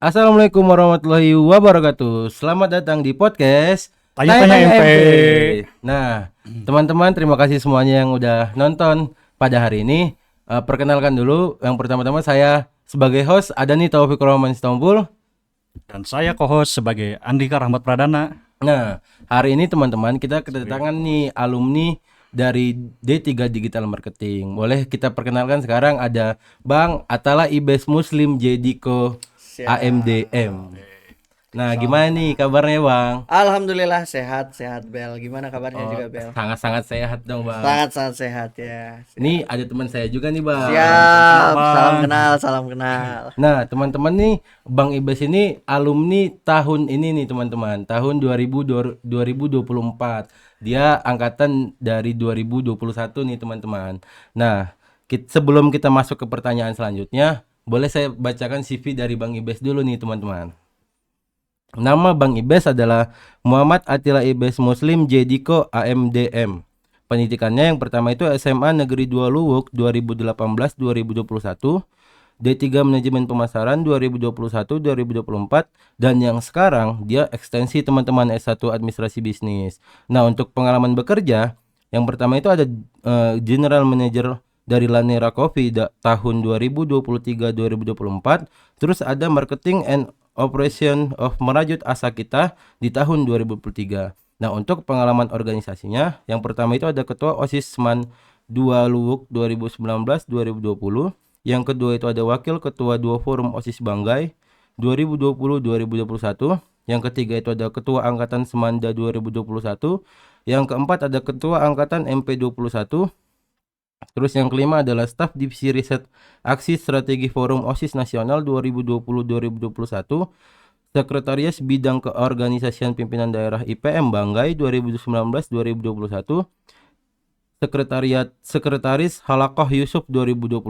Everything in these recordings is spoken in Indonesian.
Assalamualaikum warahmatullahi wabarakatuh. Selamat datang di podcast Tanya-tanya MP. Nah, teman-teman, terima kasih semuanya yang udah nonton pada hari ini. Perkenalkan dulu, yang pertama-tama saya sebagai host ada nih Taufikur Rahman Istanbul. Dan saya co-host sebagai Andika Rahmat Pradana. Nah, hari ini teman-teman kita kedatangan nih alumni dari D3 Digital Marketing. Boleh kita perkenalkan sekarang ada Bang Atala Ibes Muslim Jediko AMDM. Nah, gimana nih kabarnya Bang? Alhamdulillah sehat Bel. Gimana kabarnya juga Bel? Sangat-sangat sehat dong Bang. Sangat sehat ya. Ini ada teman saya juga nih Bang. Siap. Bang. Salam kenal. Nah, teman-teman nih, Bang Ibes ini alumni tahun ini nih teman-teman, tahun 2024. Dia angkatan dari 2021 nih teman-teman. Nah, sebelum kita masuk ke pertanyaan selanjutnya, boleh saya bacakan CV dari Bang Ibes dulu nih teman-teman. Nama Bang Ibes adalah Muhammad Atila Ibes Muslim Jediko AMDM. Pendidikannya yang pertama itu SMA Negeri 2 Luwuk 2018-2021, D3 Manajemen Pemasaran 2021-2024, dan yang sekarang dia ekstensi teman-teman S1 Administrasi Bisnis. Nah, untuk pengalaman bekerja, yang pertama itu ada General Manager dari Lanera Coffee tahun 2023-2024, terus ada Marketing and Operation of Merajut Asa Kita di tahun 2023. Nah, untuk pengalaman organisasinya, yang pertama itu ada Ketua OSIS SMAN 2 Luwuk 2019-2020. Yang kedua itu ada Wakil Ketua 2 Forum OSIS Banggai 2020-2021. Yang ketiga itu ada Ketua Angkatan Semanda 2021. Yang keempat ada Ketua Angkatan MP 21. Terus yang kelima adalah Staf Divisi Riset Aksi Strategi Forum OSIS Nasional 2020-2021. Sekretaris Bidang Keorganisasian Pimpinan Daerah IPM Banggai 2019-2021. Sekretaris Halakoh Yusuf 2021.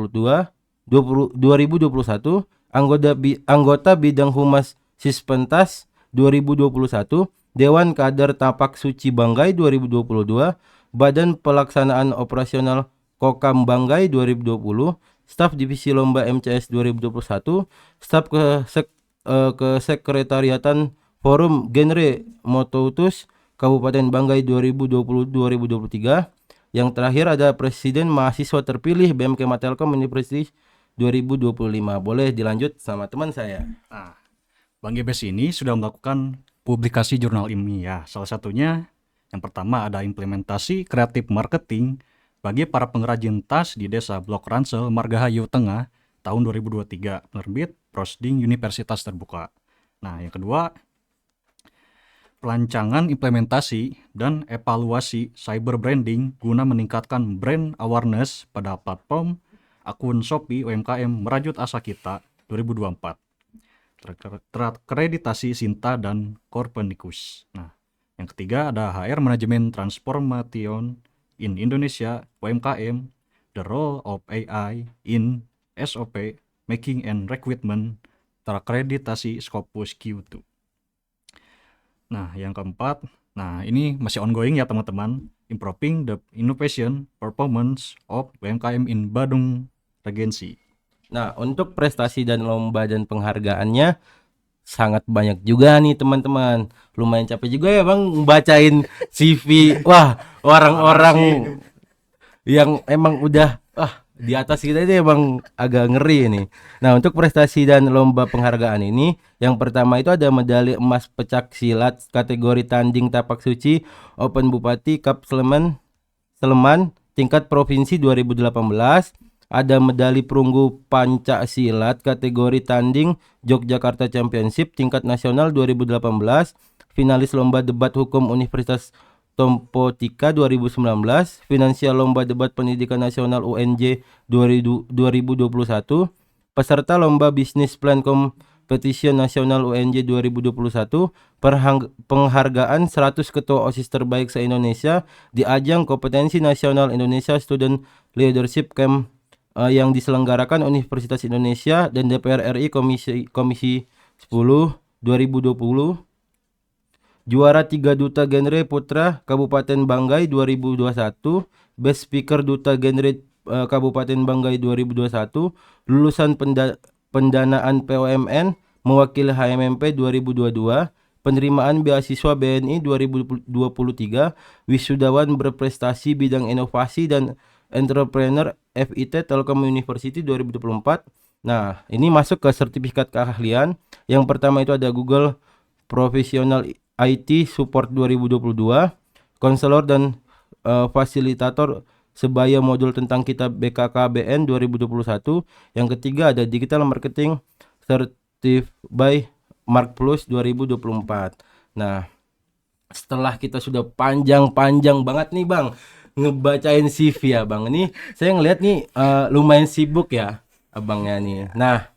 Anggota Bidang Humas Sispentas 2021. Dewan Kader Tapak Suci Banggai 2022. Badan Pelaksanaan Operasional Kokam Banggai 2020, Staf Divisi Lomba MCS 2021, Staf Kesekretariatan Forum Genre Motoutus Kabupaten Banggai 2020-2023. Yang terakhir ada Presiden Mahasiswa Terpilih BMK Matelkom University 2025. Boleh dilanjut sama teman saya. Nah, Bang Ibes ini sudah melakukan publikasi jurnal ilmiah. Salah satunya yang pertama ada implementasi kreatif marketing bagi para pengrajin tas di Desa Blok Ransel, Margahayu Tengah, tahun 2023, penerbit Prosding Universitas Terbuka. Nah, yang kedua, pelancangan implementasi dan evaluasi cyber branding guna meningkatkan brand awareness pada platform akun Shopee UMKM Merajut Asa Kita 2024. Terakreditasi Sinta dan Copernicus. Nah, yang ketiga ada HR Manajemen Transformation in Indonesia UMKM, the role of AI in SOP Making and Recruitment, terakreditasi Scopus Q2. Nah, yang keempat, ini masih ongoing ya teman-teman, improving the innovation performance of UMKM in Badung Regency. Nah, untuk prestasi dan lomba dan penghargaannya sangat banyak juga nih teman-teman. Lumayan capek juga ya Bang bacain CV. Wah, orang-orang yang emang udah di atas kita ini emang agak ngeri ini. Nah, untuk prestasi dan lomba penghargaan ini, yang pertama itu ada medali emas pecak silat kategori tanding tapak suci Open Bupati Cup Sleman tingkat provinsi 2018. Ada medali perunggu Pancak Silat kategori tanding Yogyakarta Championship tingkat nasional 2018, finalis lomba debat hukum Universitas Tompotika 2019, finansial lomba debat pendidikan nasional UNJ 2021, peserta lomba bisnis plan competition nasional UNJ 2021, penghargaan 100 ketua OSIS terbaik se-Indonesia di ajang kompetensi nasional Indonesia Student Leadership Camp yang diselenggarakan Universitas Indonesia dan DPR RI Komisi 10 2020. Juara 3 Duta Genre Putra Kabupaten Banggai 2021, Best Speaker Duta Genre Kabupaten Banggai 2021, lulusan pendanaan POMN mewakili HMMP 2022, penerimaan beasiswa BNI 2023, wisudawan berprestasi bidang inovasi dan entrepreneur FIT Telkom University 2024. Nah, ini masuk ke sertifikat keahlian. Yang pertama itu ada Google Professional IT Support 2022, konselor dan fasilitator sebaya modul tentang kitab BKKBN 2021. Yang ketiga ada Digital Marketing Certified by Mark Plus 2024. Nah, setelah kita sudah panjang-panjang banget nih Bang ngebacain CV ya Bang. Ini saya ngelihat nih lumayan sibuk ya Abangnya nih. Nah,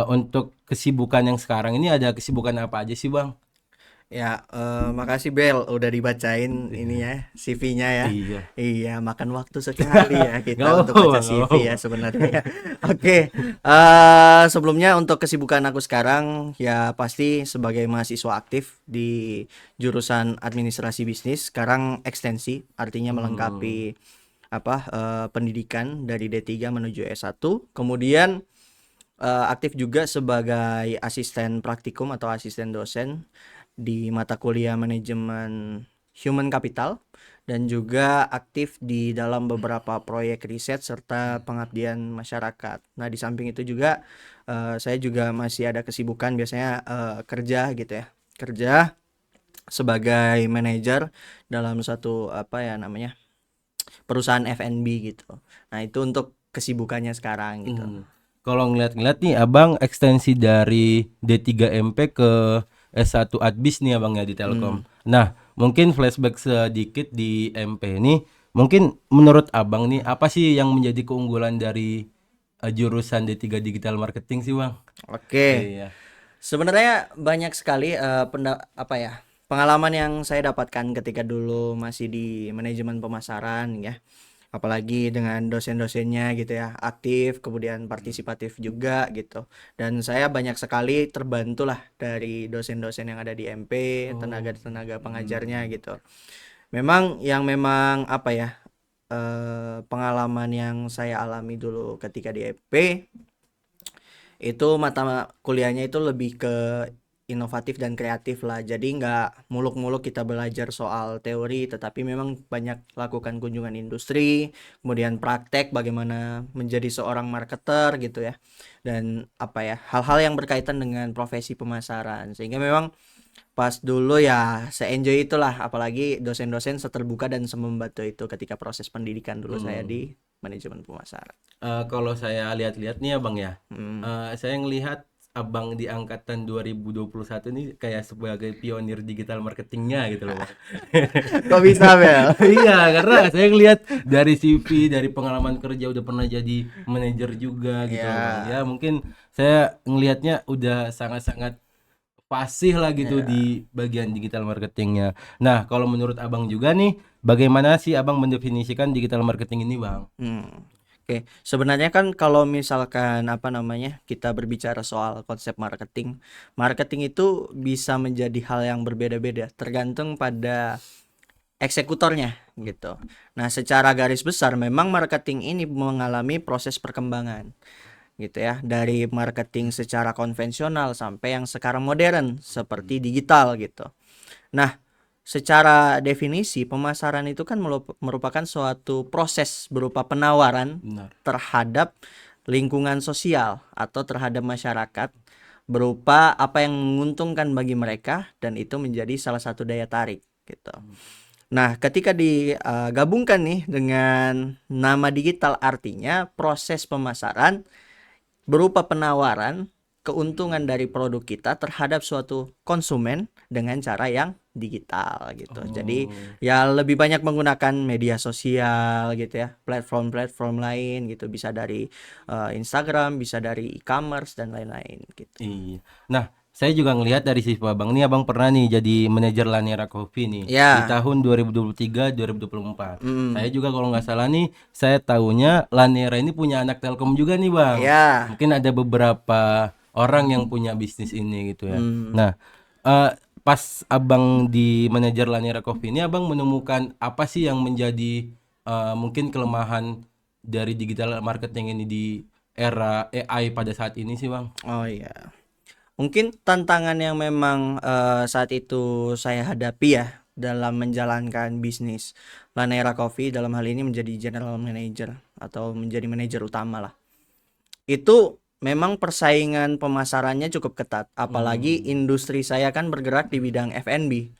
untuk kesibukan yang sekarang ini ada kesibukan apa aja sih Bang? Ya, makasih Bel udah dibacain ini ya CV-nya ya. Iya. Iya, makan waktu sekali ya kita Nggak untuk apa-apa, baca nggak CV apa-apa. ya sebenarnya. Oke, sebelumnya untuk kesibukan aku sekarang ya pasti sebagai mahasiswa aktif di jurusan administrasi bisnis. Sekarang ekstensi, artinya melengkapi pendidikan dari D3 menuju S1. Kemudian aktif juga sebagai asisten praktikum atau asisten dosen di mata kuliah manajemen human capital dan juga aktif di dalam beberapa proyek riset serta pengabdian masyarakat. Nah, di samping itu juga saya juga masih ada kesibukan biasanya kerja gitu ya. Kerja sebagai manajer dalam satu perusahaan F&B gitu. Nah, itu untuk kesibukannya sekarang gitu. Kalau ngeliat-ngeliat nih Abang ekstensi dari D3MP ke S1 Adbis nih Abang ya di Telkom. Nah, mungkin flashback sedikit di MP ini, mungkin menurut Abang nih apa sih yang menjadi keunggulan dari jurusan D3 Digital Marketing sih Bang? Oke. Iya. Sebenarnya banyak sekali pengalaman yang saya dapatkan ketika dulu masih di manajemen pemasaran ya. Apalagi dengan dosen-dosennya gitu ya, aktif, kemudian partisipatif juga gitu. Dan saya banyak sekali terbantu lah dari dosen-dosen yang ada di MP, tenaga-tenaga pengajarnya gitu. Memang pengalaman yang saya alami dulu ketika di MP itu mata kuliahnya itu lebih ke inovatif dan kreatif lah. Jadi nggak muluk-muluk kita belajar soal teori, tetapi memang banyak lakukan kunjungan industri, kemudian praktek bagaimana menjadi seorang marketer gitu ya. Dan hal-hal yang berkaitan dengan profesi pemasaran. Sehingga memang pas dulu ya se-enjoy itulah, apalagi dosen-dosen seterbuka dan semembantu itu ketika proses pendidikan dulu saya di manajemen pemasaran. Kalau saya lihat-lihat nih Abang ya, saya ngelihat Abang di angkatan 2021 nih kayak sebagai pionir digital marketingnya gitu loh Bang. Kok bisa, Bel? Iya, karena saya ngelihat dari CV, dari pengalaman kerja udah pernah jadi manajer juga gitu loh Bang. Ya mungkin saya ngelihatnya udah sangat-sangat fasih lah gitu di bagian digital marketingnya. Nah, kalau menurut Abang juga nih, bagaimana sih Abang mendefinisikan digital marketing ini Bang? Oke, sebenarnya kan kalau misalkan kita berbicara soal konsep marketing, marketing itu bisa menjadi hal yang berbeda-beda tergantung pada eksekutornya gitu. Nah, secara garis besar memang marketing ini mengalami proses perkembangan gitu ya, dari marketing secara konvensional sampai yang sekarang modern seperti digital gitu. Nah, secara definisi pemasaran itu kan merupakan suatu proses berupa penawaran Benar. terhadap lingkungan sosial atau terhadap masyarakat berupa apa yang menguntungkan bagi mereka dan itu menjadi salah satu daya tarik gitu. Nah, ketika digabungkan nih dengan nama digital artinya proses pemasaran berupa penawaran keuntungan dari produk kita terhadap suatu konsumen dengan cara yang digital gitu. Jadi ya lebih banyak menggunakan media sosial gitu ya, platform-platform lain gitu, bisa dari Instagram, bisa dari e-commerce dan lain-lain gitu. Iya. Nah, saya juga ngelihat dari sisi Abang nih, Abang pernah nih jadi manajer Laniera Coffee nih di Ya. tahun 2023 2024. Saya juga kalau nggak salah nih, saya tahunya Laniera ini punya anak Telkom juga nih, Bang. Ya. Mungkin ada beberapa orang yang punya bisnis ini gitu ya. Nah, pas Abang di manajer Laniera Coffee ini Abang menemukan apa sih yang menjadi mungkin kelemahan dari digital marketing ini di era AI pada saat ini sih, Bang? Oh iya. Mungkin tantangan yang memang saat itu saya hadapi ya dalam menjalankan bisnis Lanera Coffee, dalam hal ini menjadi general manager atau menjadi manajer utama lah. Itu memang persaingan pemasarannya cukup ketat, apalagi industri saya kan bergerak di bidang F&B.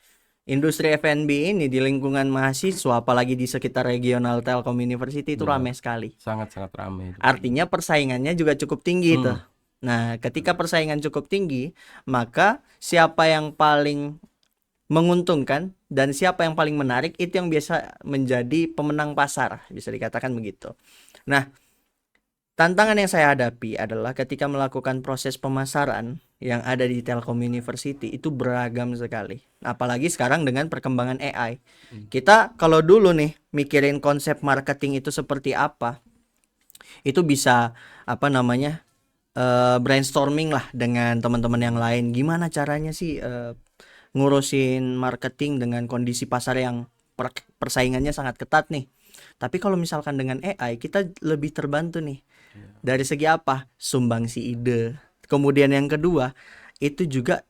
Industri F&B ini di lingkungan mahasiswa, apalagi di sekitar regional Telkom University itu Benar. ramai sekali. Sangat-sangat ramai itu. Artinya persaingannya juga cukup tinggi tuh. Nah, ketika persaingan cukup tinggi, maka siapa yang paling menguntungkan dan siapa yang paling menarik itu yang biasa menjadi pemenang pasar, bisa dikatakan begitu. Nah, tantangan yang saya hadapi adalah ketika melakukan proses pemasaran yang ada di Telkom University itu beragam sekali. Apalagi sekarang dengan perkembangan AI. Kita kalau dulu nih mikirin konsep marketing itu seperti apa, itu bisa apa namanya brainstorming lah dengan teman-teman yang lain. Gimana caranya sih ngurusin marketing dengan kondisi pasar yang persaingannya sangat ketat nih. Tapi kalau misalkan dengan AI kita lebih terbantu nih. Dari segi apa? Sumbangsi ide. Kemudian yang kedua, itu juga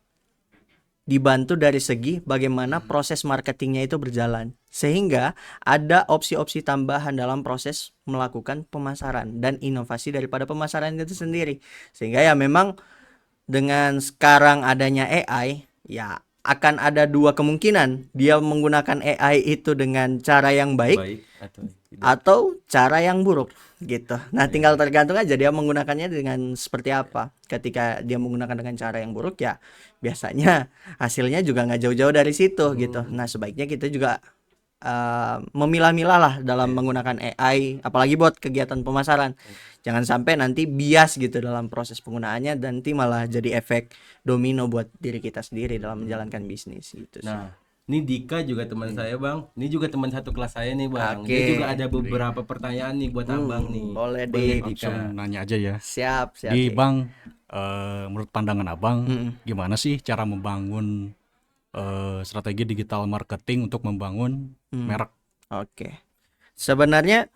dibantu dari segi bagaimana proses marketingnya itu berjalan. Sehingga ada opsi-opsi tambahan dalam proses melakukan pemasaran dan inovasi daripada pemasaran itu sendiri. Sehingga ya memang dengan sekarang adanya AI, ya akan ada dua kemungkinan. Dia menggunakan AI itu dengan cara yang baik Baik atau tidak. atau cara yang buruk gitu. Nah, tinggal tergantung aja dia menggunakannya dengan seperti apa. Ketika dia menggunakan dengan cara yang buruk ya biasanya hasilnya juga nggak jauh-jauh dari situ gitu. Nah, sebaiknya kita juga memilah-milah lah dalam menggunakan AI, apalagi buat kegiatan pemasaran. Jangan sampai nanti bias gitu dalam proses penggunaannya dan nanti malah jadi efek domino buat diri kita sendiri dalam menjalankan bisnis gitu sih. Nah, ini Dika juga teman saya Bang. Ini juga teman satu kelas saya nih Bang. Dia Oke. juga ada beberapa pertanyaan nih buat Abang nih. Boleh Boleh, deh. Dika. Langsung nanya aja ya. Siap, siap. Di Dik. Bang, menurut pandangan Abang, Mm-mm. gimana sih cara membangun strategi digital marketing untuk membangun merek? Oke. Sebenarnya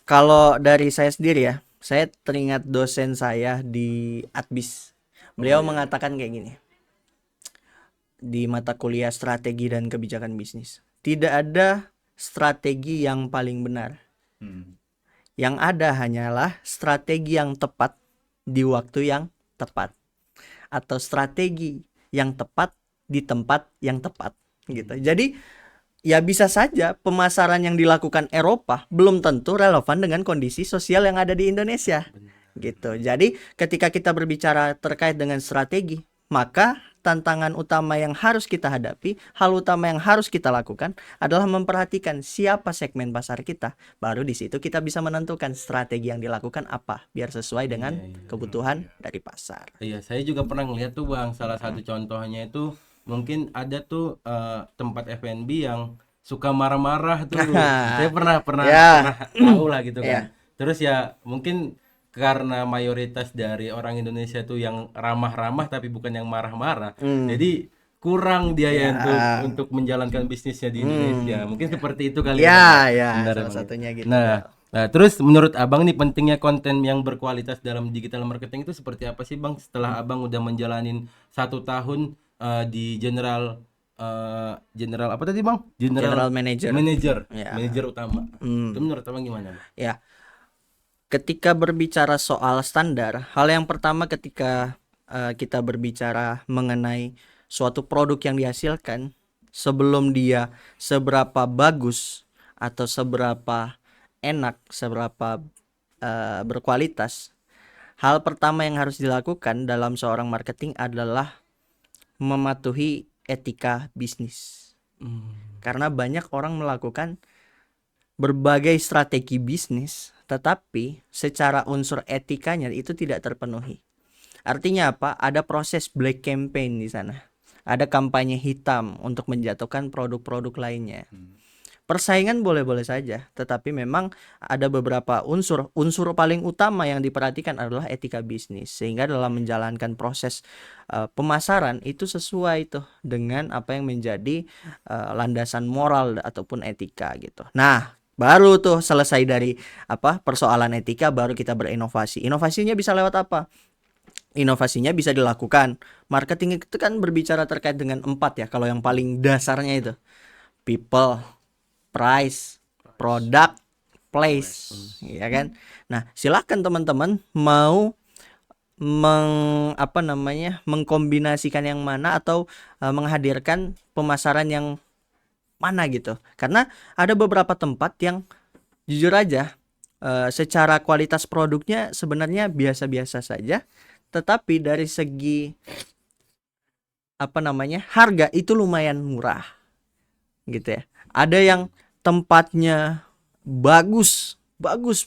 kalau dari saya sendiri ya, saya teringat dosen saya di Adbis. Beliau mengatakan kayak gini. Di mata kuliah strategi dan kebijakan bisnis. Tidak ada strategi yang paling benar. Yang ada hanyalah strategi yang tepat di waktu yang tepat. Atau strategi yang tepat di tempat yang tepat gitu. Jadi ya bisa saja pemasaran yang dilakukan Eropa belum tentu relevan dengan kondisi sosial yang ada di Indonesia gitu. Jadi ketika kita berbicara terkait dengan strategi, maka tantangan utama yang harus kita hadapi, hal utama yang harus kita lakukan adalah memperhatikan siapa segmen pasar kita. Baru di situ kita bisa menentukan strategi yang dilakukan apa biar sesuai dengan kebutuhan dari pasar. Iya, saya juga pernah ngeliat tuh Bang, salah satu contohnya itu mungkin ada tuh tempat F&B yang suka marah-marah tuh. Saya pernah Ya. tahu lah gitu Ya. kan. Terus ya mungkin karena mayoritas dari orang Indonesia tuh yang ramah-ramah tapi bukan yang marah-marah. Jadi kurang dia ya untuk menjalankan bisnisnya di Indonesia. Mungkin seperti itu kali Ya, Bang. ya, Benar, salah Bang. satunya gitu. Nah, terus menurut Abang nih pentingnya konten yang berkualitas dalam digital marketing itu seperti apa sih Bang setelah Abang udah menjalanin 1 tahun di general apa tadi Bang? General manager. Ya. Manajer utama. Itu menurut Abang gimana Bang? Ya. Ketika berbicara soal standar, hal yang pertama ketika kita berbicara mengenai suatu produk yang dihasilkan, sebelum dia seberapa bagus atau seberapa enak, seberapa berkualitas, hal pertama yang harus dilakukan dalam seorang marketing adalah mematuhi etika bisnis. Karena banyak orang melakukan berbagai strategi bisnis, tetapi secara unsur etikanya itu tidak terpenuhi. Artinya apa? Ada proses black campaign di sana. Ada kampanye hitam untuk menjatuhkan produk-produk lainnya. Persaingan boleh-boleh saja, tetapi memang ada beberapa unsur paling utama yang diperhatikan adalah etika bisnis. Sehingga dalam menjalankan proses pemasaran itu sesuai tuh dengan apa yang menjadi landasan moral ataupun etika gitu. Nah, baru tuh selesai dari persoalan etika, baru kita berinovasi. Inovasinya bisa lewat apa? inovasinya bisa dilakukan. Marketing itu kan berbicara terkait dengan 4 ya. Kalau yang paling dasarnya itu people, price, product, place, ya kan? Nah, silakan teman-teman mau mengkombinasikan yang mana atau menghadirkan pemasaran yang mana gitu. Karena ada beberapa tempat yang jujur aja secara kualitas produknya sebenarnya biasa-biasa saja, tetapi dari segi harga itu lumayan murah gitu ya. Ada yang tempatnya bagus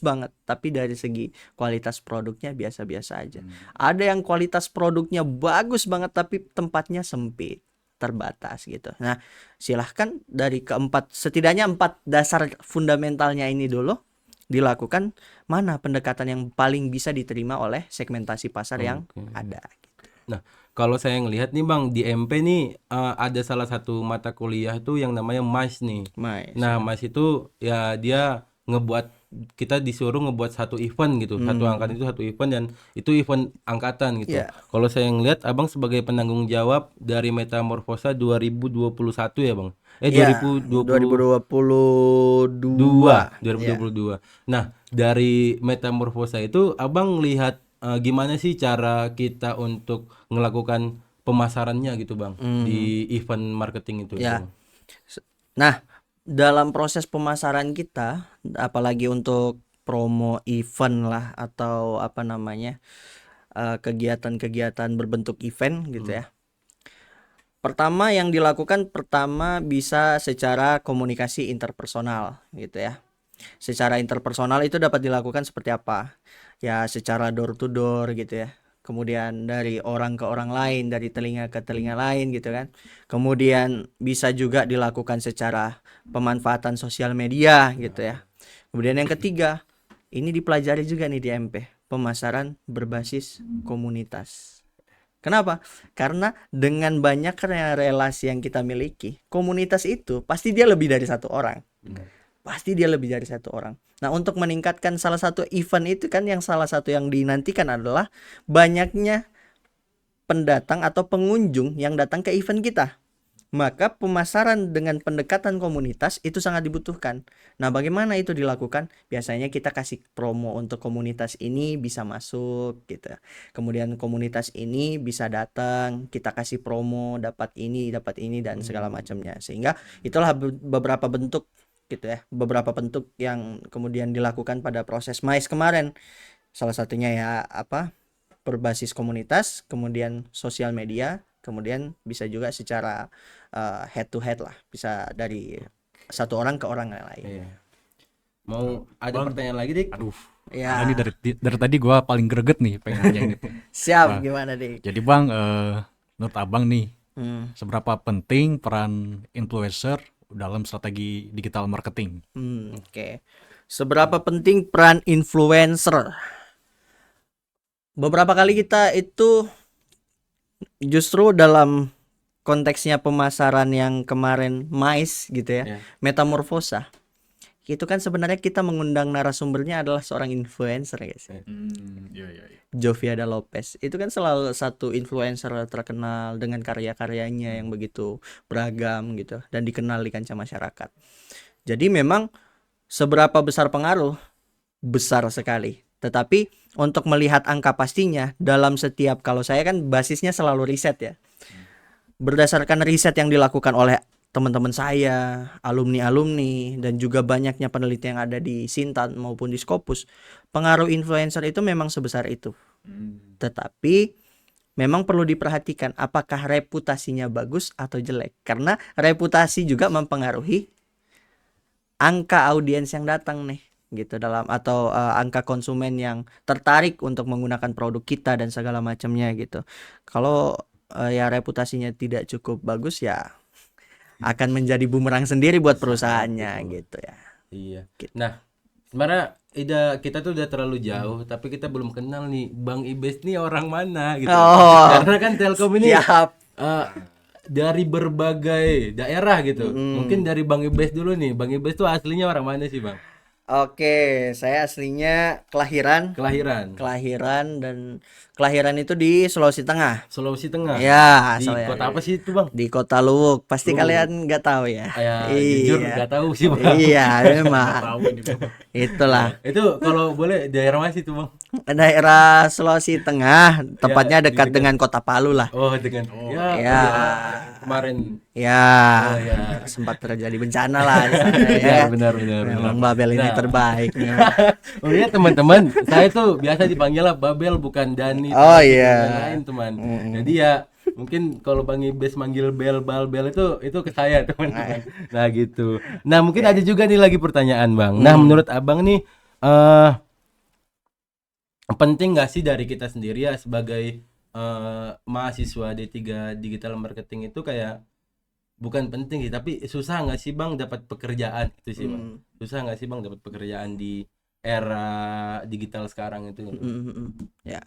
banget, tapi dari segi kualitas produknya biasa-biasa aja. Ada yang kualitas produknya bagus banget tapi tempatnya sempit, terbatas gitu. Nah, silahkan dari setidaknya 4 dasar fundamentalnya ini dulu dilakukan, mana pendekatan yang paling bisa diterima oleh segmentasi pasar yang ada. Nah, kalau saya ngelihat nih Bang, di MP nih ada salah satu mata kuliah tuh yang namanya MAS nih. Nah, MAS itu ya dia kita disuruh ngebuat satu event gitu. Satu angkatan itu satu event, dan itu event angkatan gitu. Iya. Kalau saya ngelihat Abang sebagai penanggung jawab dari Metamorfosa 2021 ya Bang. Iya, 2022. 2022. Nah, dari Metamorfosa itu Abang lihat gimana sih cara kita untuk melakukan pemasarannya gitu Bang di event marketing itu Ya. Bang? Nah, dalam proses pemasaran kita, apalagi untuk promo event lah atau kegiatan-kegiatan berbentuk event gitu ya. Pertama yang dilakukan bisa secara komunikasi interpersonal gitu ya. Secara interpersonal itu dapat dilakukan seperti apa? Ya secara door to door gitu ya. Kemudian dari orang ke orang lain, dari telinga ke telinga lain gitu kan. Kemudian bisa juga dilakukan secara pemanfaatan sosial media gitu ya. Kemudian yang ketiga, ini dipelajari juga nih di MP, pemasaran berbasis komunitas. Kenapa? Karena dengan banyaknya relasi yang kita miliki, komunitas itu pasti dia lebih dari satu orang. Pasti dia lebih dari satu orang. Nah, untuk meningkatkan salah satu event itu kan yang salah satu yang dinantikan adalah banyaknya pendatang atau pengunjung yang datang ke event kita. Maka pemasaran dengan pendekatan komunitas itu sangat dibutuhkan. Nah, bagaimana itu dilakukan? Biasanya kita kasih promo untuk komunitas ini bisa masuk gitu. Kemudian komunitas ini bisa datang, kita kasih promo, dapat ini dan segala macamnya. Sehingga itulah beberapa bentuk gitu ya. Beberapa bentuk yang kemudian dilakukan pada proses MAIS kemarin. Salah satunya ya berbasis komunitas, kemudian sosial media, kemudian bisa juga secara head to head lah, bisa dari satu orang ke orang yang lain. Iya. Mau ada Bang, pertanyaan lagi Dik? Aduh. Ya. Nah, ini dari tadi gua paling greget nih pengen nanyain itu. Siap, Nah, gimana Dik? Jadi Bang, menurut Abang nih, seberapa penting peran influencer dalam strategi digital marketing? Oke. Seberapa penting peran influencer? Beberapa kali kita itu justru dalam konteksnya pemasaran yang kemarin MAIS gitu ya, Metamorfosa, itu kan sebenarnya kita mengundang narasumbernya adalah seorang influencer guys. Joviada Lopez itu kan selalu satu influencer terkenal dengan karya-karyanya yang begitu beragam gitu dan dikenal di kancah masyarakat. Jadi memang seberapa besar pengaruh? Besar sekali. Tetapi untuk melihat angka pastinya dalam setiap, kalau saya kan basisnya selalu riset ya. Berdasarkan riset yang dilakukan oleh teman-teman saya, alumni-alumni, dan juga banyaknya peneliti yang ada di Sintan maupun di Scopus, pengaruh influencer itu memang sebesar itu. Tetapi memang perlu diperhatikan apakah reputasinya bagus atau jelek, karena reputasi juga mempengaruhi angka audiens yang datang nih gitu dalam atau angka konsumen yang tertarik untuk menggunakan produk kita dan segala macamnya gitu. Kalau ya reputasinya tidak cukup bagus ya akan menjadi bumerang sendiri buat perusahaannya gitu ya. Iya. Gitu. Nah, sebenarnya kita tuh udah terlalu jauh, tapi kita belum kenal nih Bang Ibes nih orang mana gitu. Karena kan Telkom ini dari berbagai daerah gitu. Mungkin dari Bang Ibes dulu nih. Bang Ibes tuh aslinya orang mana sih Bang? Oke, saya aslinya kelahiran dan kelahiran itu di Sulawesi Tengah. Sulawesi Tengah. Ya, Di saya kota apa sih itu, Bang? di Kota Luwuk. Pasti Luwuk. kalian nggak tahu ya. Ya, jujur Iya. nggak tahu sih, Bang. Iya, Nggak memang. tahu ini Bang. Itulah. Itu kalau boleh daerah mana sih itu, Bang? Daerah Sulawesi Tengah, tepatnya di dekat dekat. dengan Kota Palu lah. Oh, dengan ya, Ya. kemarin. Ya, Oh, ya. sempat terjadi bencana lah di sana ya. Benar. Memang Babel ini Nah. terbaik. Oh iya teman-teman, saya tuh biasa dipanggil lah Babel bukan Dani. Oh, Taufik, iya. dan lain teman. Jadi ya mungkin kalau Bang Ibes manggil Bel itu ke saya teman-teman. Nah gitu. Nah mungkin ada juga nih lagi pertanyaan Bang. Nah menurut Abang nih penting nggak sih dari kita sendiri ya sebagai mahasiswa D3 Digital Marketing itu kayak bukan penting sih tapi susah nggak sih Bang dapat pekerjaan itu sih Bang. Susah nggak sih Bang dapat pekerjaan di era digital sekarang itu? Ya.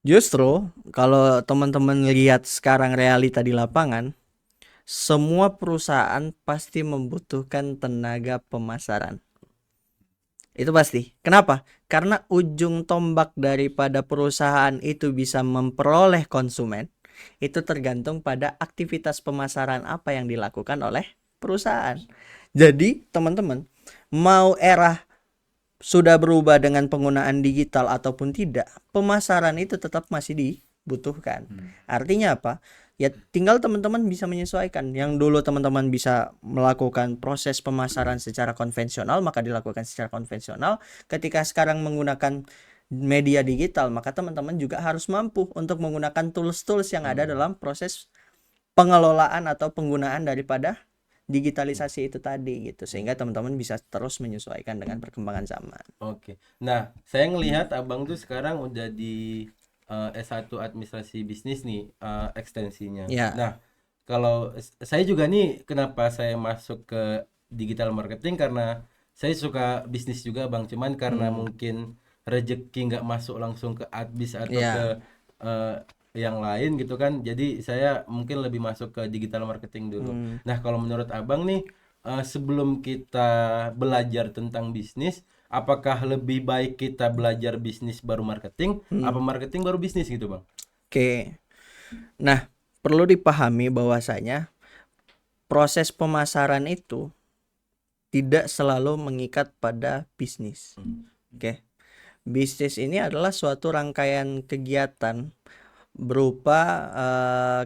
Justru kalau teman-teman lihat sekarang realita di lapangan, semua perusahaan pasti membutuhkan tenaga pemasaran. Itu pasti. Kenapa? Karena ujung tombak daripada perusahaan itu bisa memperoleh konsumen itu tergantung pada aktivitas pemasaran apa yang dilakukan oleh perusahaan. Jadi, teman-teman, mau era sudah berubah dengan penggunaan digital ataupun tidak, pemasaran itu tetap masih dibutuhkan. Artinya apa? Ya tinggal teman-teman bisa menyesuaikan. Yang dulu teman-teman bisa melakukan proses pemasaran secara konvensional, maka dilakukan secara konvensional. Ketika sekarang menggunakan media digital, maka teman-teman juga harus mampu untuk menggunakan tools-tools yang ada dalam proses pengelolaan atau penggunaan daripada digitalisasi itu tadi gitu, sehingga teman-teman bisa terus menyesuaikan dengan perkembangan zaman. Oke. Nah, saya ngelihat Abang tuh sekarang udah di S1 Administrasi Bisnis nih ekstensinya. Ya. Nah, kalau saya juga nih kenapa saya masuk ke digital marketing karena saya suka bisnis juga Bang, cuman karena mungkin rezeki nggak masuk langsung ke admis atau Ya. ke eh, yang lain gitu kan. Jadi saya mungkin lebih masuk ke digital marketing dulu. Nah, kalau menurut Abang nih sebelum kita belajar tentang bisnis, apakah lebih baik kita belajar bisnis baru marketing, apa marketing baru bisnis gitu Bang? Oke. Nah, perlu dipahami bahwasanya proses pemasaran itu tidak selalu mengikat pada bisnis. Oke. Bisnis ini adalah suatu rangkaian kegiatan berupa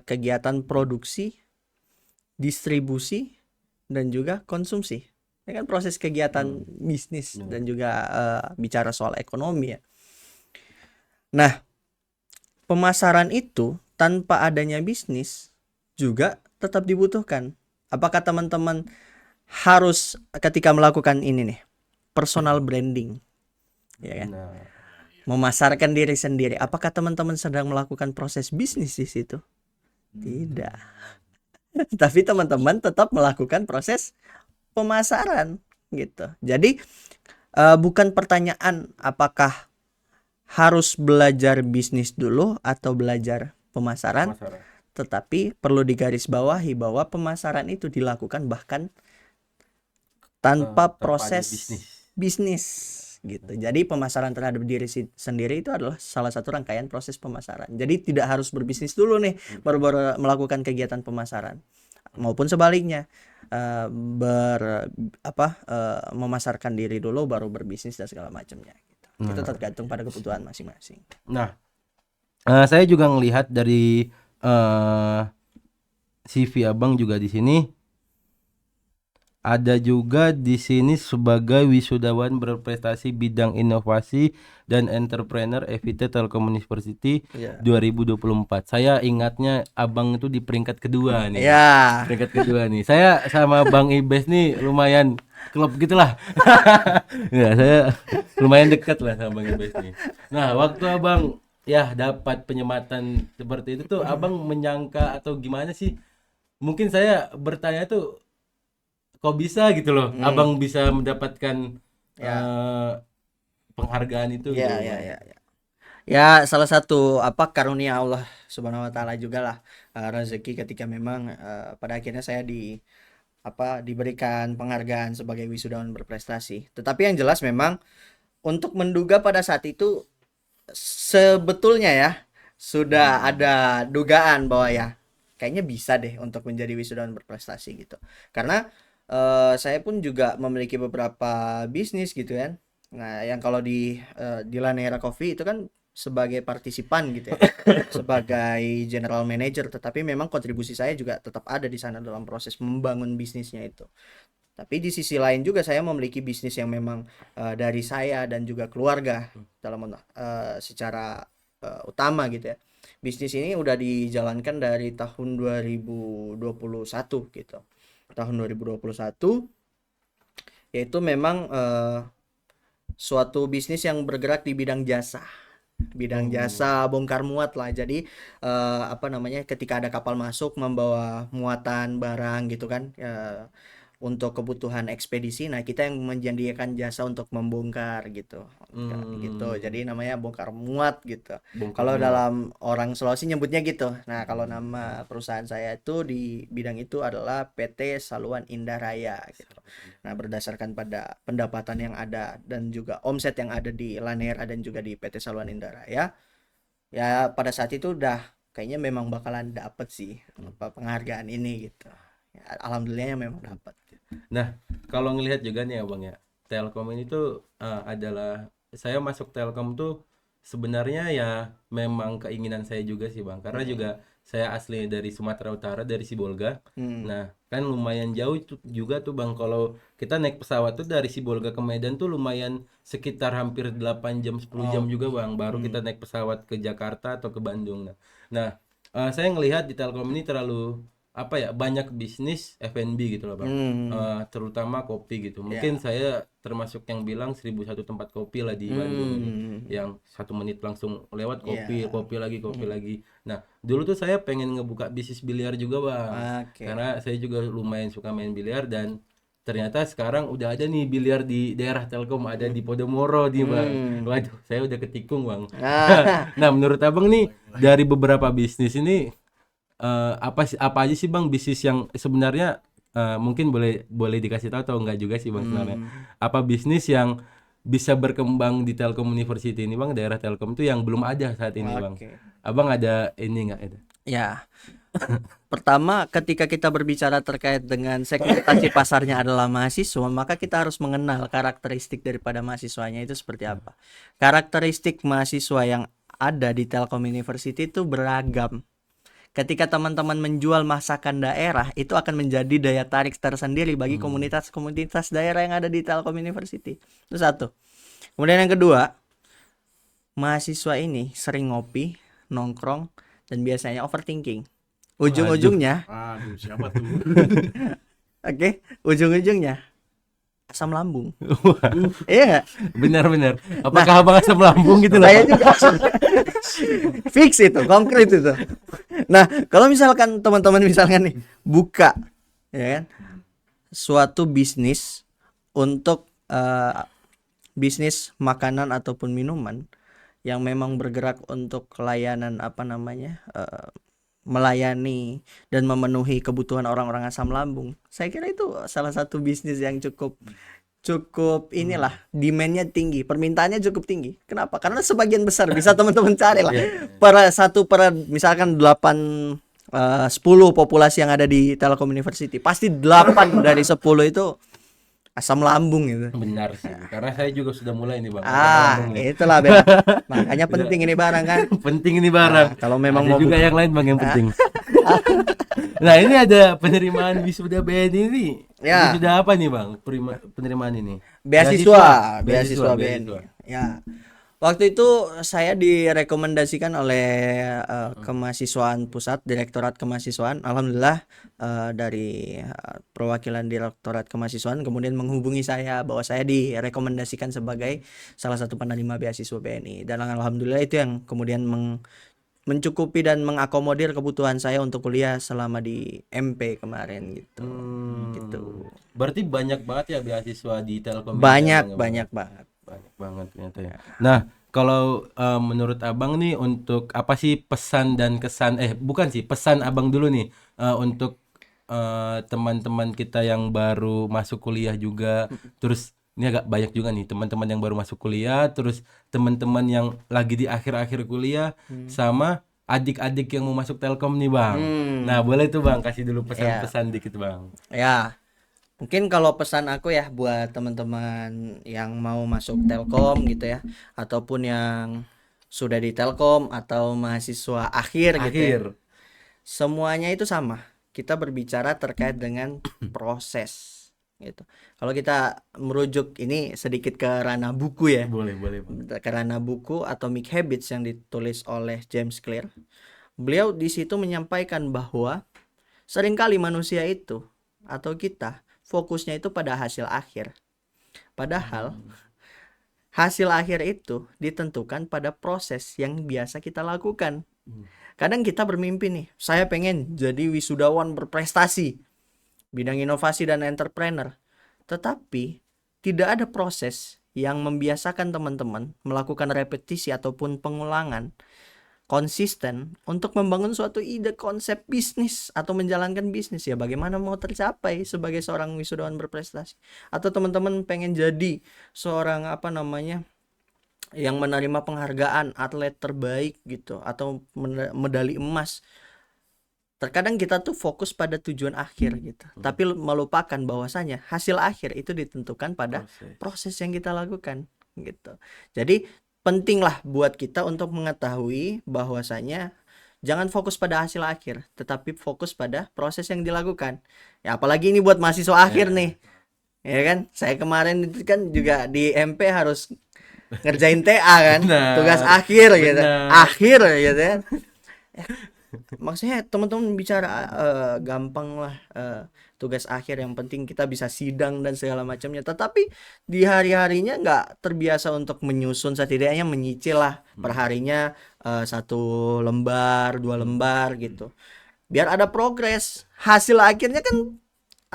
kegiatan produksi, distribusi, dan juga konsumsi. Ini kan proses kegiatan bisnis dan juga bicara soal ekonomi ya. Nah, pemasaran itu tanpa adanya bisnis juga tetap dibutuhkan. Apakah teman-teman harus ketika melakukan ini nih, personal branding, ya kan? Nah, Memasarkan diri sendiri. Apakah teman-teman sedang melakukan proses bisnis di situ? Tidak. Tapi teman-teman tetap melakukan proses pemasaran gitu. Jadi bukan pertanyaan apakah harus belajar bisnis dulu atau belajar pemasaran, pemasaran. tetapi perlu digarisbawahi bahwa pemasaran itu dilakukan bahkan tanpa Tanpa ada proses bisnis. bisnis gitu. Jadi pemasaran terhadap diri sendiri itu adalah salah satu rangkaian proses pemasaran. Jadi tidak harus berbisnis dulu nih baru melakukan kegiatan pemasaran, maupun sebaliknya memasarkan diri dulu baru berbisnis dan segala macamnya gitu. Itu tergantung pada kebutuhan masing-masing. Nah, saya juga ngelihat dari CV Abang juga di sini ada juga di sini sebagai wisudawan berprestasi bidang inovasi dan entrepreneur EVT Telkom University Iya. 2024. Saya ingatnya Abang itu di peringkat kedua nih. Ya. Peringkat kedua nih. Saya sama Bang Ibes nih lumayan klub gitulah. Ya, saya lumayan dekat lah sama Bang Ibes nih. Nah, waktu Abang ya dapat penyematan seperti itu tuh Abang menyangka atau gimana sih? Mungkin saya bertanya tuh kok bisa gitu loh, Abang bisa mendapatkan penghargaan itu gitu. Ya, salah satu karunia Allah Subhanahu wa taala juga lah rezeki ketika memang pada akhirnya saya diberikan penghargaan sebagai wisudawan berprestasi. Tetapi yang jelas memang untuk menduga pada saat itu sebetulnya ya sudah ada dugaan bahwa ya kayaknya bisa deh untuk menjadi wisudawan berprestasi gitu. Karena saya pun juga memiliki beberapa bisnis gitu kan. Nah, yang kalau di Lanera Coffee itu kan sebagai partisipan gitu ya, sebagai general manager, tetapi memang kontribusi saya juga tetap ada di sana dalam proses membangun bisnisnya itu. Tapi di sisi lain juga saya memiliki bisnis yang memang dari saya dan juga keluarga secara utama gitu ya. Bisnis ini udah dijalankan dari tahun 2021 gitu. Tahun 2021 yaitu memang suatu bisnis yang bergerak di bidang jasa. Bidang jasa bongkar muat lah. Jadi ketika ada kapal masuk membawa muatan barang gitu kan, untuk kebutuhan ekspedisi, nah kita yang menyediakan jasa untuk membongkar gitu. Gitu. Jadi namanya bongkar muat gitu. Kalau dalam orang Sulawesi nyebutnya gitu. Nah, kalau nama perusahaan saya itu di bidang itu adalah PT Saluan Indah Raya gitu. Nah, berdasarkan pada pendapatan yang ada dan juga omset yang ada di Lanera dan juga di PT Saluan Indah Raya, ya pada saat itu udah kayaknya memang bakalan dapet sih penghargaan ini gitu. Ya, alhamdulillahnya memang dapat. Nah, kalau ngelihat juga nih ya Bang ya, Telkom ini tuh adalah, saya masuk Telkom tuh sebenarnya ya memang keinginan saya juga sih Bang, karena juga saya asli dari Sumatera Utara, dari Sibolga. Nah, kan lumayan jauh juga tuh Bang, kalau kita naik pesawat tuh dari Sibolga ke Medan tuh lumayan sekitar hampir 8 jam 10 jam juga Bang, baru kita naik pesawat ke Jakarta atau ke Bandung. Nah, saya ngelihat di Telkom ini terlalu banyak bisnis F&B gitu loh Bang. Terutama kopi gitu. Mungkin saya termasuk yang bilang 1001 tempat kopi lah di Bandung ini. Yang 1 menit langsung lewat kopi, kopi lagi, kopi lagi. Nah, dulu tuh saya pengen ngebuka bisnis biliar juga Bang. Karena saya juga lumayan suka main biliar, dan ternyata sekarang udah ada nih biliar di daerah Telkom, ada di Podomoro nih Bang. Waduh, saya udah ketikung Bang. Nah, menurut Abang nih dari beberapa bisnis ini, apa aja sih Bang bisnis yang sebenarnya mungkin boleh dikasih tahu atau enggak juga sih Bang sebenarnya. Apa bisnis yang bisa berkembang di Telkom University ini Bang, daerah Telkom itu yang belum ada saat ini Bang. Abang ada ini enggak itu? Ya. Pertama, ketika kita berbicara terkait dengan segmentasi pasarnya adalah mahasiswa, maka kita harus mengenal karakteristik daripada mahasiswanya itu seperti apa. Karakteristik mahasiswa yang ada di Telkom University itu beragam. Ketika teman-teman menjual masakan daerah, itu akan menjadi daya tarik tersendiri bagi komunitas-komunitas daerah yang ada di Telkom University. Itu satu. Kemudian yang kedua, mahasiswa ini sering ngopi, nongkrong, dan biasanya overthinking. Ujung-ujungnya, Aduh, siapa tuh? ujung-ujungnya asam lambung. Iya, Benar-benar. Apakah Abang asam lambung gitu loh? saya juga fix itu, konkret itu. Nah, kalau misalkan teman-teman misalkan nih buka, ya kan, suatu bisnis untuk bisnis makanan ataupun minuman yang memang bergerak untuk layanan melayani dan memenuhi kebutuhan orang-orang asam lambung. Saya kira itu salah satu bisnis yang cukup inilah, demand-nya tinggi, permintaannya cukup tinggi. Kenapa? Karena sebagian besar bisa teman-teman cari lah. Misalkan 10 populasi yang ada di Telkom University, pasti 8 dari 10 itu asam lambung gitu. Benar sih. Karena saya juga sudah mulai nih Bang. asam lambung nih. Itulah Ben. Makanya penting ini barang kan. Penting ini barang. Kalau memang Ada mau juga yang lain Bang yang penting. Nah, ini ada penerimaan wisuda BNI ini. Ya. Wisuda apa nih Bang? Penerimaan ini. Beasiswa Beasiswa. BNI. Ya. Waktu itu saya direkomendasikan oleh Kemahasiswaan Pusat, Direktorat Kemahasiswaan. Alhamdulillah dari perwakilan Direktorat Kemahasiswaan kemudian menghubungi saya bahwa saya direkomendasikan sebagai salah satu penerima beasiswa BNI. Dan alhamdulillah itu yang kemudian mencukupi dan mengakomodir kebutuhan saya untuk kuliah selama di MP kemarin gitu. Gitu. Berarti banyak banget ya beasiswa di Telkom. Banyak banget. Banyak banget ternyata ya. Nah, kalau menurut Abang nih, untuk apa sih pesan dan kesan bukan sih, pesan Abang dulu nih untuk teman-teman kita yang baru masuk kuliah juga. Terus ini agak banyak juga nih teman-teman yang baru masuk kuliah, terus teman-teman yang lagi di akhir-akhir kuliah, sama adik-adik yang mau masuk Telkom nih Bang. Nah boleh tuh Bang kasih dulu pesan-pesan dikit Bang. Ya, mungkin kalau pesan aku ya buat teman-teman yang mau masuk Telkom gitu ya, ataupun yang sudah di Telkom atau mahasiswa akhir gitu ya. Akhir. Semuanya itu sama. Kita berbicara terkait dengan proses gitu. Kalau kita merujuk ini sedikit ke ranah buku ya, Boleh Bang. ke ranah buku Atomic Habits yang ditulis oleh James Clear. Beliau di situ menyampaikan bahwa seringkali manusia itu atau kita fokusnya itu pada hasil akhir. Padahal hasil akhir itu ditentukan pada proses yang biasa kita lakukan. Kadang kita bermimpi nih, saya pengen jadi wisudawan berprestasi, bidang inovasi dan entrepreneur. Tetapi tidak ada proses yang membiasakan teman-teman melakukan repetisi ataupun pengulangan konsisten untuk membangun suatu ide konsep bisnis atau menjalankan bisnis. Ya bagaimana mau tercapai sebagai seorang wisudawan berprestasi, atau teman-teman pengen jadi seorang yang menerima penghargaan atlet terbaik gitu atau medali emas. Terkadang kita tuh fokus pada tujuan akhir gitu, tapi melupakan bahwasanya hasil akhir itu ditentukan pada proses yang kita lakukan gitu. Jadi pentinglah buat kita untuk mengetahui bahwasanya jangan fokus pada hasil akhir, tetapi fokus pada proses yang dilakukan. Ya apalagi ini buat mahasiswa akhir nih. Ya kan? Saya kemarin itu kan juga di MP harus ngerjain TA kan, Benar, tugas akhir gitu. benar. Akhir gitu kan. Maksudnya teman-teman bicara gampang lah, tugas akhir yang penting kita bisa sidang dan segala macamnya, tetapi di hari-harinya nggak terbiasa untuk menyusun, setidaknya menyicil lah perharinya 1 lembar 2 lembar gitu, biar ada progres. Hasil akhirnya kan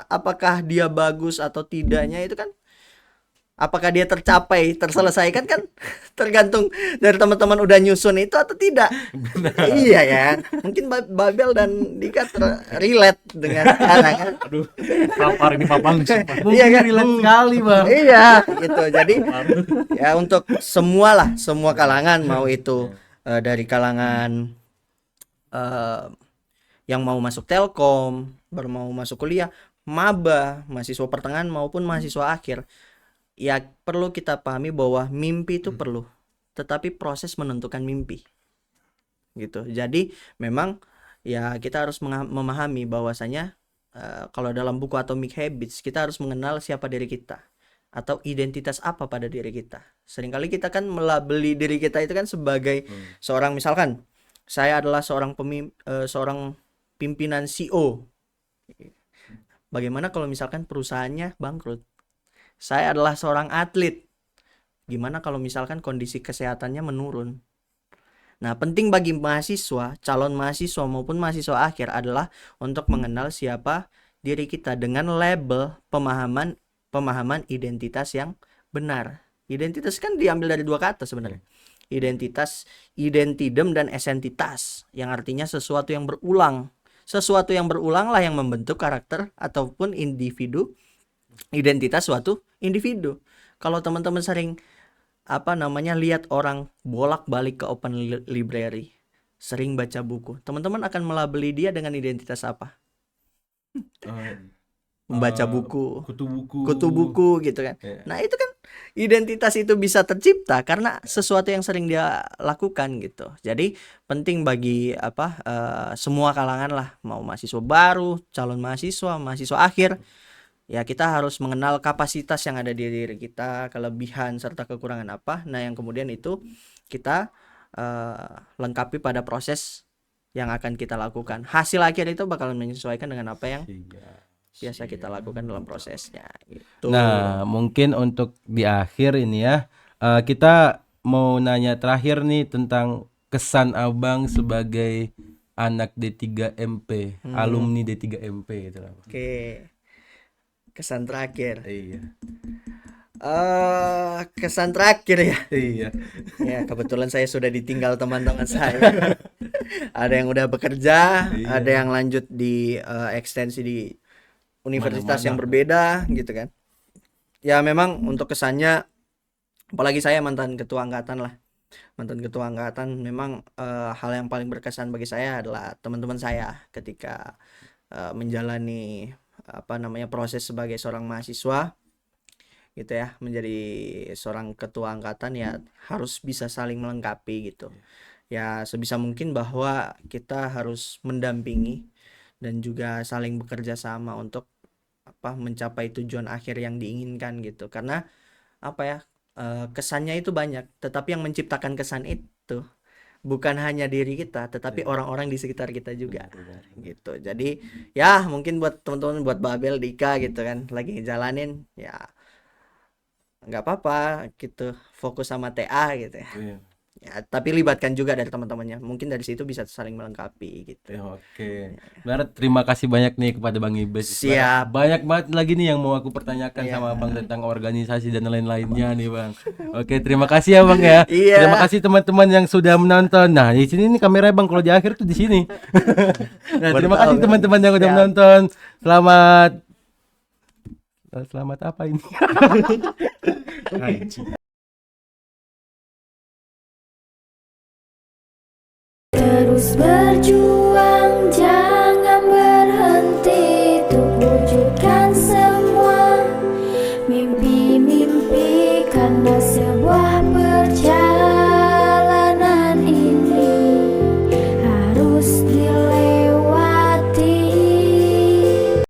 apakah dia bagus atau tidaknya itu kan, apakah dia tercapai, terselesaikan kan tergantung dari teman-teman udah nyusun itu atau tidak. Iya kan? Mungkin Babel dan Dika relate dengan sekarang kan. Aduh, papar ini papang sumpah. Iya kan? Relate sekali Bang. Iya, gitu. Jadi ya untuk semua kalangan, mau itu dari kalangan yang mau masuk Telkom, baru mau masuk kuliah, maba, mahasiswa pertengahan maupun mahasiswa akhir. Ya perlu kita pahami bahwa mimpi itu perlu, tetapi proses menentukan mimpi gitu. Jadi memang ya kita harus memahami bahwasanya kalau dalam buku Atomic Habits kita harus mengenal siapa diri kita atau identitas apa pada diri kita. Seringkali kita kan melabeli diri kita itu kan sebagai seorang, misalkan saya adalah seorang pimpinan CEO. Bagaimana kalau misalkan perusahaannya bangkrut? Saya adalah seorang atlet. Gimana kalau misalkan kondisi kesehatannya menurun? Nah, penting bagi mahasiswa, calon mahasiswa maupun mahasiswa akhir adalah untuk mengenal siapa diri kita dengan label pemahaman identitas yang benar. Identitas kan diambil dari 2 kata sebenarnya. Identitas, identidem dan esentitas, yang artinya sesuatu yang berulang. Sesuatu yang berulang lah yang membentuk karakter ataupun individu, identitas suatu individu. Kalau teman-teman sering lihat orang bolak-balik ke open library, sering baca buku, teman-teman akan melabeli dia dengan identitas apa? Membaca buku, kutu buku gitu kan. Nah itu kan identitas itu bisa tercipta karena sesuatu yang sering dia lakukan gitu. Jadi penting bagi semua kalangan lah, mau mahasiswa baru, calon mahasiswa, mahasiswa akhir, ya kita harus mengenal kapasitas yang ada di diri kita, kelebihan serta kekurangan apa. Nah yang kemudian itu kita lengkapi pada proses yang akan kita lakukan. Hasil akhir itu bakalan menyesuaikan dengan apa yang biasa kita lakukan dalam prosesnya gitu. Nah mungkin untuk di akhir ini ya, kita mau nanya terakhir nih tentang kesan abang sebagai anak D3MP, alumni D3MP gitu lah. Oke. Kesan terakhir. Iya. Kesan terakhir ya. Iya. Ya, kebetulan saya sudah ditinggal teman-teman saya. Ada yang udah bekerja, Iya. ada yang lanjut di ekstensi di universitas Mana-mana. yang berbeda gitu kan. Ya memang untuk kesannya, apalagi saya mantan ketua angkatan lah. Mantan ketua angkatan memang hal yang paling berkesan bagi saya adalah teman-teman saya ketika menjalani proses sebagai seorang mahasiswa gitu ya, menjadi seorang ketua angkatan ya harus bisa saling melengkapi gitu. Ya sebisa mungkin bahwa kita harus mendampingi dan juga saling bekerja sama untuk mencapai tujuan akhir yang diinginkan gitu. Karena kesannya itu banyak, tetapi yang menciptakan kesan itu bukan hanya diri kita, tetapi orang-orang di sekitar kita juga gitu. Jadi ya mungkin buat teman-teman, buat Babel, Dika gitu kan lagi ngejalanin ya nggak apa-apa gitu, fokus sama TA gitu ya. Iya. Ya, tapi libatkan juga dari teman-temannya. Mungkin dari situ bisa saling melengkapi gitu. Ya, oke. Barat, terima kasih banyak nih kepada Bang Ibes. Siap. Banyak banget lagi nih yang mau aku pertanyakan Iya. sama Bang tentang organisasi dan lain-lainnya nih, Bang. Oke, terima kasih ya, Bang ya. Iya. Terima kasih teman-teman yang sudah menonton. Nah, di sini nih kameranya Bang, kalau di akhir tuh di sini. Nah, terima kasih teman-teman yang udah Siap. menonton. Selamat apa ini? Terus berjuang, jangan berhenti untuk wujudkan semua mimpi-mimpi, karena sebuah perjalanan